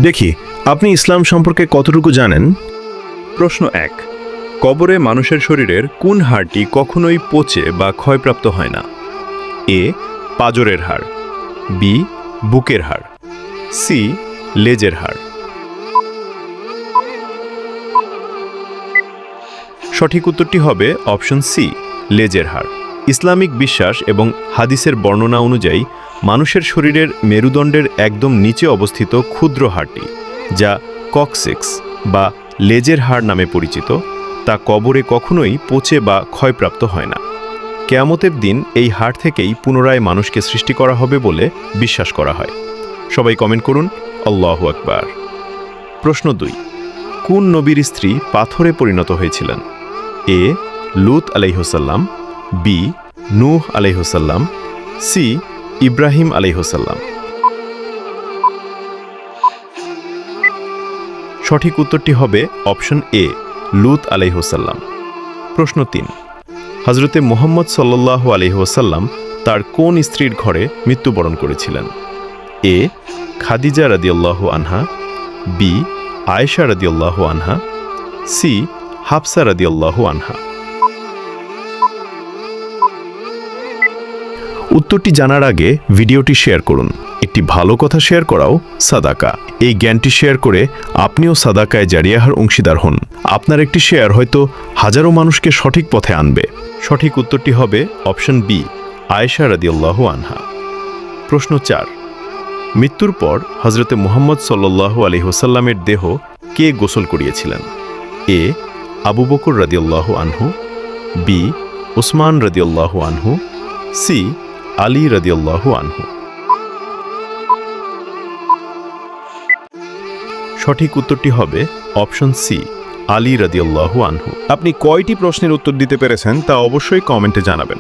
দেখি আপনি ইসলাম সম্পর্কে কতটুকু জানেন। প্রশ্ন 1। কবরে মানুষের শরীরের কোন হাড়টি কখনোই পচে বা ক্ষয়প্রাপ্ত হয় না? এ পাঁজরের হাড়, বি বুকের হাড়, সি লেজের হাড়। সঠিক উত্তরটি হবে অপশন সি লেজের হাড়। ইসলামিক বিশ্বাস এবং হাদিসের বর্ণনা অনুযায়ী মানুষের শরীরের মেরুদণ্ডের একদম নিচে অবস্থিত ক্ষুদ্র হাড়টি, যা কক্সিক্স বা লেজের হাড় নামে পরিচিত, তা কবরে কখনোই পচে বা ক্ষয়প্রাপ্ত হয় না। কিয়ামতের দিন এই হাড় থেকেই পুনরায় মানুষকে সৃষ্টি করা হবে বলে বিশ্বাস করা হয়। সবাই কমেন্ট করুন আল্লাহু আকবার। প্রশ্ন 2। কোন নবীর স্ত্রী পাথরে পরিণত হয়েছিলেন? এ লূত আলাইহিসসালাম, বি নূহ আলাইহিসসালাম, সি ইব্রাহিম আলাইহিসসালাম। সঠিক উত্তরটি হবে অপশন এ লূত আলাইহিসসালাম। প্রশ্ন 3। হযরতে মুহাম্মদ সাল্লাল্লাহু আলাইহি ওয়াসাল্লাম তার কোন স্ত্রীর ঘরে মৃত্যুবরণ করেছিলেন? এ খাদিজা রাদিয়াল্লাহু আনহা, বি আয়েশা রাদিয়াল্লাহু আনহা, সি হাফসা রাদিয়াল্লাহু আনহা। উত্তরটি জানার আগে ভিডিওটি শেয়ার করুন। একটি ভালো কথা শেয়ার করাও সাদাকা। এই জ্ঞানটি শেয়ার করে আপনিও সাদাকায় জারিয়াহার অংশীদার হন। আপনার একটি শেয়ার হয়তো হাজারো মানুষকে সঠিক পথে আনবে। সঠিক উত্তরটি হবে অপশন বি আয়েশা রাদিয়াল্লাহু আনহা। প্রশ্ন 4। মৃত্যুর পর হযরতে মুহাম্মদ সাল্লাল্লাহু আলাইহি ওয়াসাল্লামের দেহ কে গোসল করিয়েছিলেন? এ আবু বকর রাদিয়াল্লাহু আনহু, বি উসমান রাদিয়াল্লাহু আনহু, সি আলী রাদিয়াল্লাহু আনহু। সঠিক উত্তরটি হবে অপশন সি আলী রাদিয়াল্লাহু আনহু। আপনি কয়টি প্রশ্নের উত্তর দিতে পেরেছেন তা অবশ্যই কমেন্টে জানাবেন।